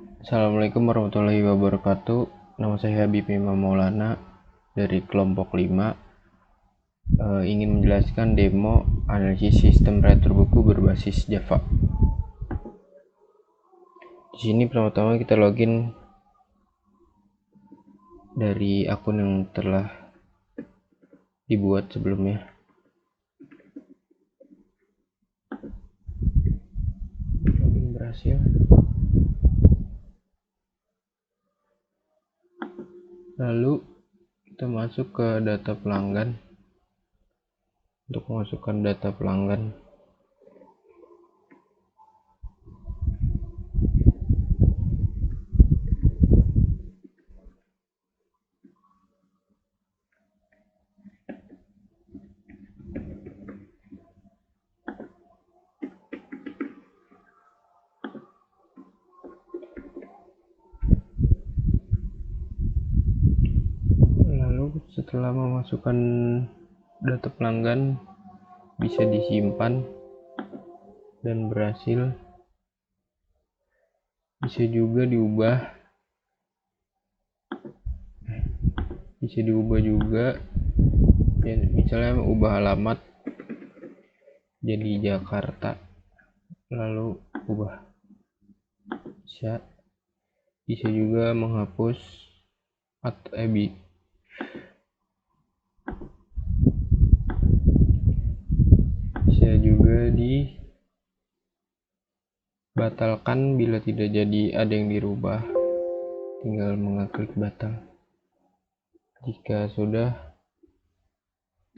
Assalamualaikum warahmatullahi wabarakatuh. Nama saya Habib Imam Maulana dari kelompok 5. Ingin menjelaskan demo analisis sistem reader buku berbasis Java. Di sini pertama-tama kita login dari akun yang telah dibuat sebelumnya. Login berhasil. Lalu kita masuk ke data pelanggan. Untuk memasukkan data pelanggan, setelah memasukkan data pelanggan bisa disimpan dan berhasil, bisa juga diubah juga ya, misalnya ubah alamat jadi Jakarta lalu ubah, bisa juga menghapus atau bisa juga dibatalkan bila tidak jadi ada yang dirubah, tinggal mengeklik batal. Jika sudah,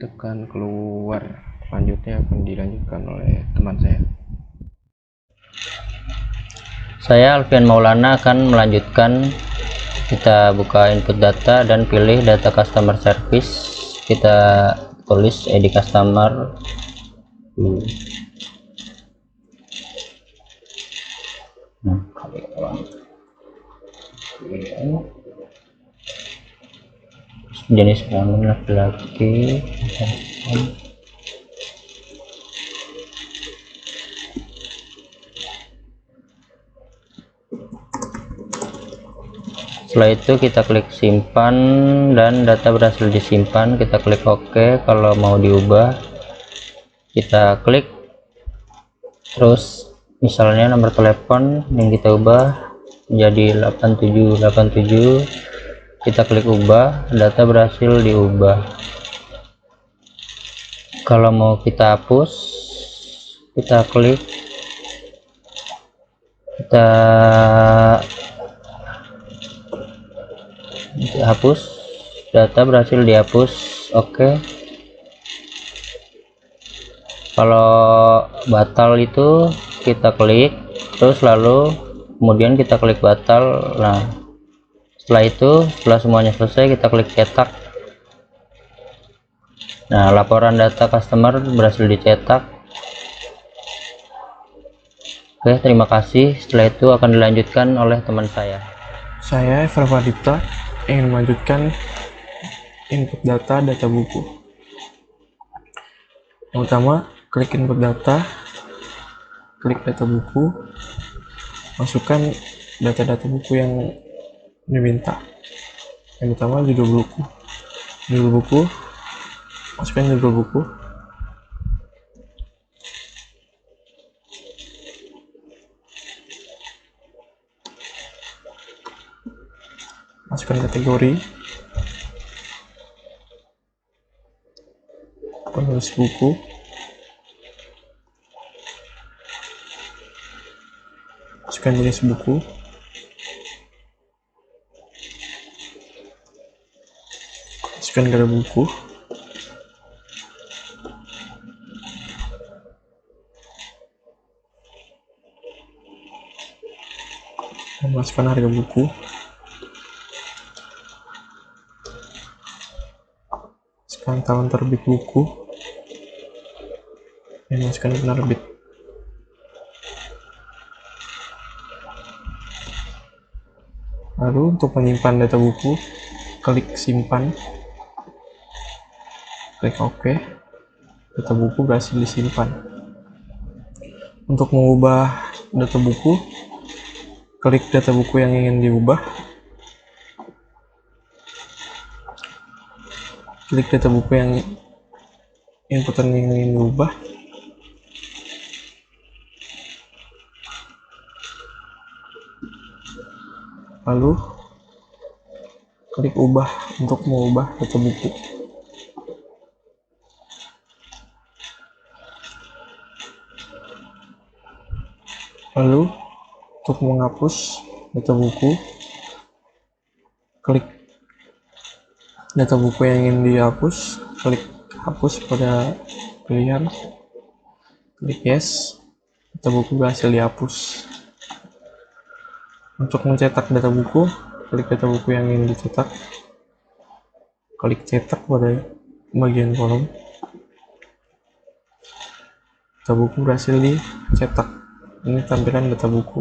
tekan keluar. Selanjutnya akan dilanjutkan oleh teman saya. Saya Alfian Maulana akan melanjutkan. Kita buka input data dan pilih data customer service. Kita tulis ID customer. Jenis kelamin laki-laki. Setelah itu kita klik simpan dan data berhasil disimpan. Kita klik OK. Kalau mau diubah kita klik, terus misalnya nomor telepon yang kita ubah menjadi 8787, kita klik ubah, data berhasil diubah. Kalau mau kita hapus, kita klik, kita hapus, data berhasil dihapus. Oke. Kalau batal itu kita klik, terus lalu kemudian kita klik batal. Nah, setelah itu, setelah semuanya selesai, kita klik cetak. Nah, laporan data customer berhasil dicetak. Oke, terima kasih. Setelah itu akan dilanjutkan oleh teman saya. Saya Evan Dipta ingin melanjutkan input data buku. Yang pertama, klik input data, klik data buku, masukkan data buku yang diminta. Yang pertama judul buku, masukkan judul buku, masukkan kategori, penulis buku, masukkan jenis buku, masukkan gara buku, dan masukkan harga buku, masukkan tahun terbit buku, dan masukkan penerbit. Lalu untuk menyimpan data buku, klik simpan, klik OK, data buku berhasil disimpan. Untuk mengubah data buku, klik data buku yang ingin diubah, klik data buku yang inputan yang ingin diubah, lalu klik ubah untuk mengubah data buku. Lalu untuk menghapus data buku, klik data buku yang ingin dihapus, klik hapus pada pilihan, klik yes, data buku berhasil dihapus. Untuk mencetak data buku, klik data buku yang ingin dicetak, klik cetak pada bagian kolom, data buku berhasil dicetak. Ini tampilan data buku.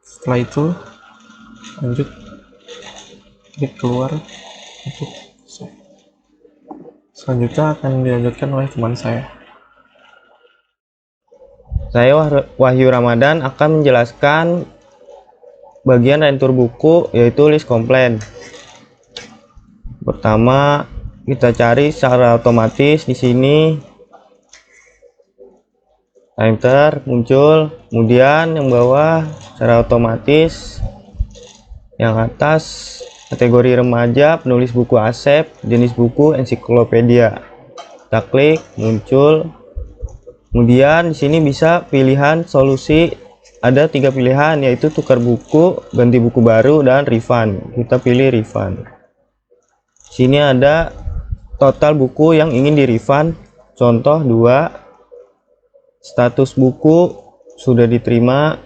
Setelah itu lanjut klik keluar untuk save. Selanjutnya akan dilanjutkan oleh teman saya. Saya Wahyu Ramadan akan menjelaskan bagian rentur buku, yaitu list komplain. Pertama, kita cari secara otomatis di sini, enter muncul, kemudian yang bawah secara otomatis, yang atas kategori remaja, penulis buku Asep, jenis buku ensiklopedia. Kita klik, muncul. Kemudian di sini bisa pilihan solusi, ada 3 pilihan, yaitu tukar buku, ganti buku baru, dan refund. Kita pilih refund. Sini ada total buku yang ingin di refund, contoh 2, status buku sudah diterima,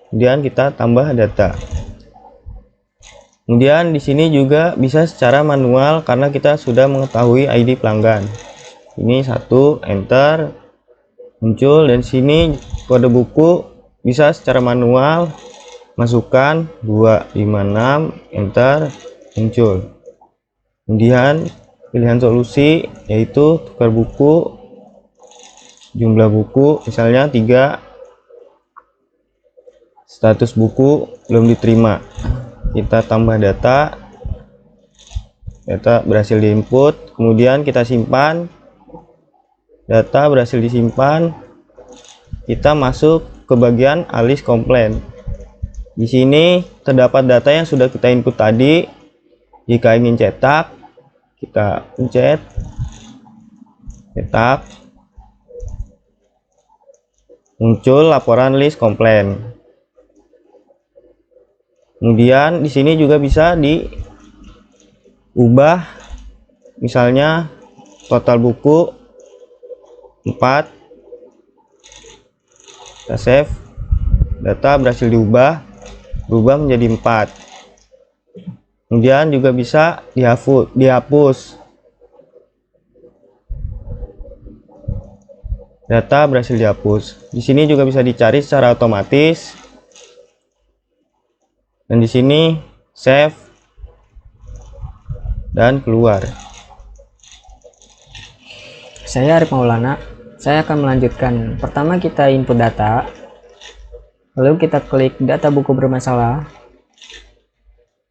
kemudian kita tambah data. Kemudian di sini juga bisa secara manual karena kita sudah mengetahui ID pelanggan. Ini 1, enter, muncul, dan sini kode buku bisa secara manual, masukkan 256, enter, muncul. Kemudian pilihan solusi yaitu tukar buku, jumlah buku misalnya 3, status buku belum diterima, kita tambah data, data berhasil diinput, kemudian kita simpan, data berhasil disimpan, kita masuk ke bagian list komplain. Di sini terdapat data yang sudah kita input tadi. Jika ingin cetak, kita pencet cetak, muncul laporan list komplain. Kemudian di sini juga bisa diubah, misalnya total buku 4, kita save, data berhasil berubah menjadi 4. Kemudian juga bisa dihapus, data berhasil dihapus. Di sini juga bisa dicari secara otomatis, dan di sini save dan keluar. Saya Arif Maulana. Saya akan melanjutkan. Pertama kita input data, lalu kita klik data buku bermasalah,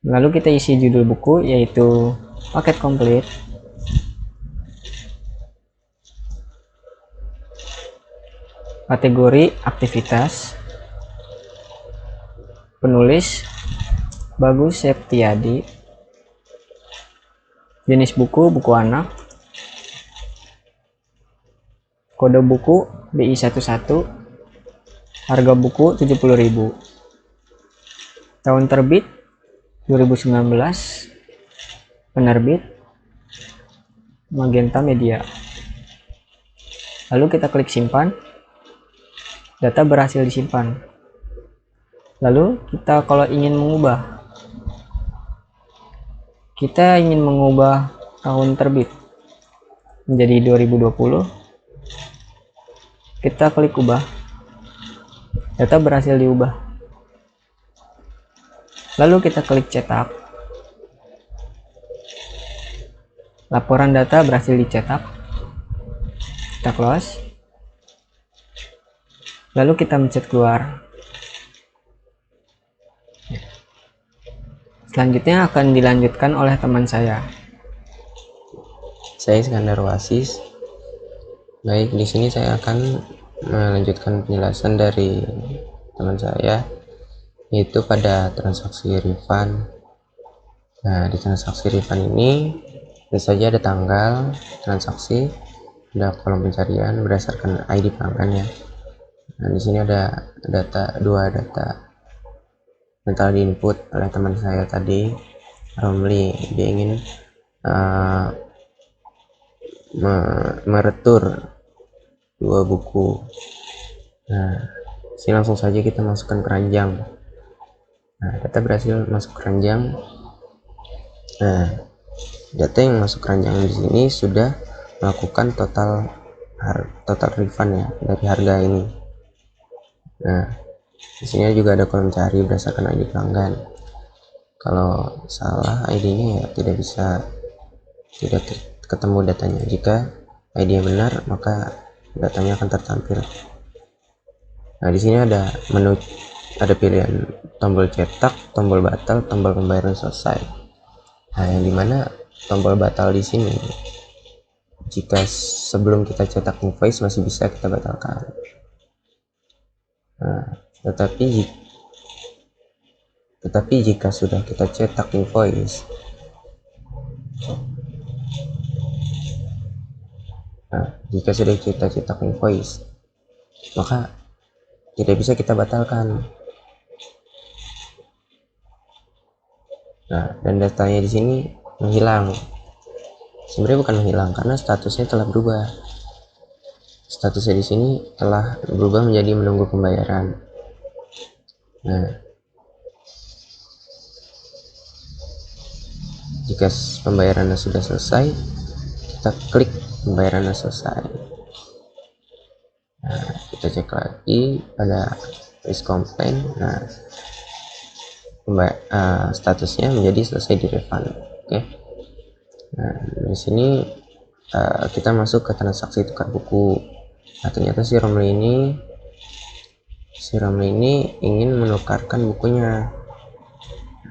lalu kita isi judul buku yaitu paket komplit, kategori aktivitas, penulis Bagus Septiadi, jenis buku anak, kode buku BI11, harga buku 70.000, tahun terbit 2019, penerbit Magenta Media. Lalu kita klik simpan, data berhasil disimpan. Lalu kita kalau ingin mengubah, kita ingin mengubah tahun terbit menjadi 2020, kita klik ubah, data berhasil diubah. Lalu kita klik cetak, laporan data berhasil dicetak. kita close, lalu kita mencet keluar. Selanjutnya akan dilanjutkan oleh teman saya. Saya Iskandar Wasis. Baik, di sini saya akan melanjutkan penjelasan dari teman saya, yaitu pada transaksi refund. Nah, di transaksi refund ini tentu saja ada tanggal transaksi, ada kolom pencarian berdasarkan ID pelanggannya. Nah, di sini ada dua data yang telah diinput oleh teman saya tadi, Romli. Dia ingin meretur 2 buku. Nah, sini langsung saja kita masukkan keranjang. Nah, data berhasil masuk keranjang. Nah, data yang masuk keranjang di sini sudah melakukan total refund ya dari harga ini. Nah, di sini juga ada kolom cari berdasarkan ID pelanggan. Kalau salah ID-nya ya tidak ketemu datanya. Jika ID-nya benar, maka datanya akan tertampil. Nah, di sini ada menu, ada pilihan tombol cetak, tombol batal, tombol pembayaran selesai. Nah, yang dimana tombol batal di sini, jika sebelum kita cetak invoice masih bisa kita batalkan. Nah, tetapi jika sudah kita cetak invoice, maka tidak bisa kita batalkan. Nah, dan datanya di sini menghilang. Sebenarnya bukan menghilang karena statusnya telah berubah. Statusnya di sini telah berubah menjadi menunggu pembayaran. Nah, jika pembayarannya sudah selesai, kita klik pembayarannya selesai. Nah, kita cek lagi pada list complaint. Nah, statusnya menjadi selesai di refund. Oke. Nah, di sini kita masuk ke transaksi tukar buku. Nah, ternyata si Romli ini ingin menukarkan bukunya.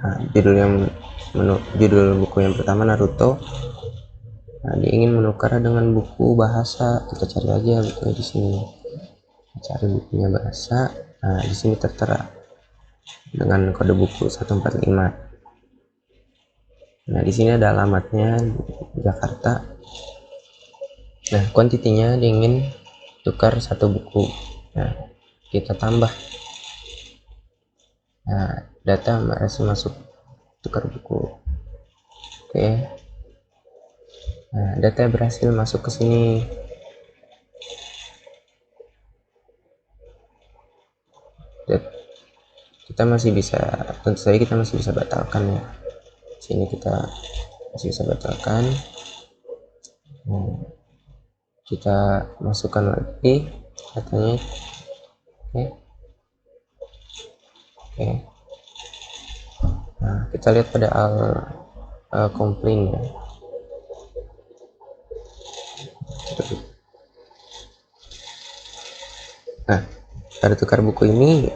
Nah, judul buku yang pertama Naruto. Nah, dia ingin menukar dengan buku bahasa. Kita cari aja bukunya di sini. Cari bukunya bahasa. Nah, di sini tertera dengan kode buku 145. Nah, di sini ada alamatnya Jakarta. Nah, kuantitinya dia ingin tukar 1 buku. Nah, kita tambah. Nah, data masih masuk tukar buku. Oke. Nah, data berhasil masuk ke sini. Kita masih bisa, tentu saja kita masih bisa batalkan ya. Sini kita masih bisa batalkan. Nah, kita masukkan lagi datanya. Oke. Nah, kita lihat pada komplain ya. Nah, pada tukar buku ini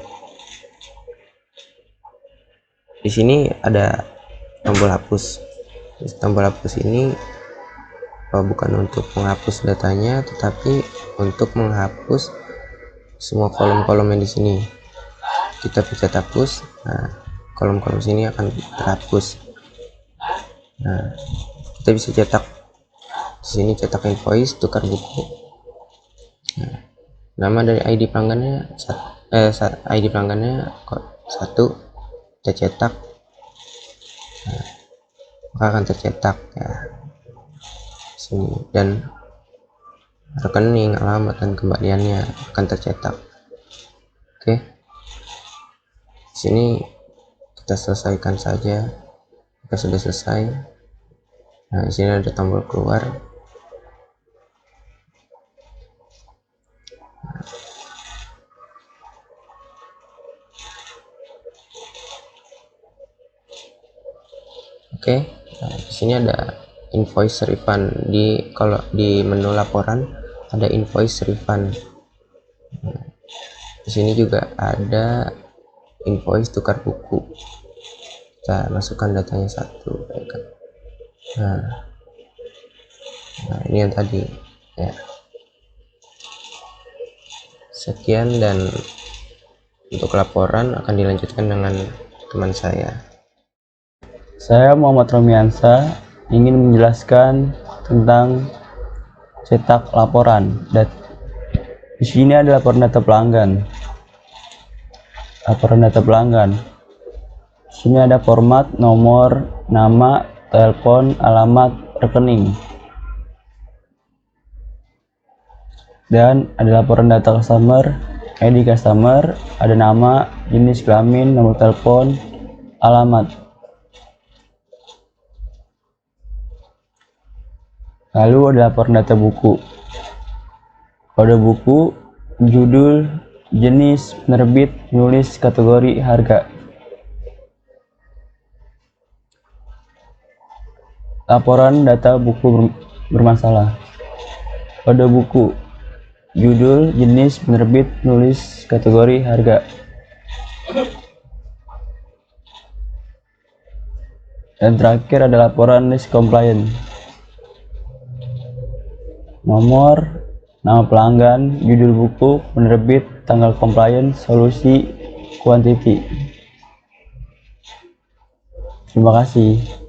di sini ada tombol hapus. Tombol hapus ini bukan untuk menghapus datanya, tetapi untuk menghapus semua kolom-kolom yang di sini. Kita pencet hapus. Nah, kolom-kolom sini akan terhapus. Nah, kita bisa cetak di sini, cetak invoice, tukar buku. Nah, nama dari ID pelanggannya ID pelanggannya 1, kita cetak. Nah, maka akan tercetak ya sini, dan rekening, alamat, dan kembaliannya akan tercetak. Oke, sini kita selesaikan saja. Jika sudah selesai, nah di sini ada tombol keluar. Oke, nah, di sini ada invoice refund. Kalau di menu laporan ada invoice refund. Di sini juga ada invoice tukar buku. Kita masukkan datanya satu, ya kan? Nah, ini yang tadi ya. Sekian, dan untuk laporan akan dilanjutkan dengan teman saya. Saya Muhammad Romiansa ingin menjelaskan tentang cetak laporan. Di sini ada laporan data pelanggan. Laporan data pelanggan. Di sini ada format, nomor, nama, telepon, alamat, rekening. Dan ada laporan data customer, ID customer, ada nama, jenis kelamin, nomor telepon, alamat. Lalu ada laporan data buku. Kode buku, judul, jenis, penerbit, penulis, kategori, harga. Laporan data buku bermasalah. Kode buku, judul, jenis, penerbit, penulis, kategori, harga. Dan terakhir ada laporan list compliant. Nomor, nama pelanggan, judul buku, penerbit, tanggal compliant, solusi, quantity. Terima kasih.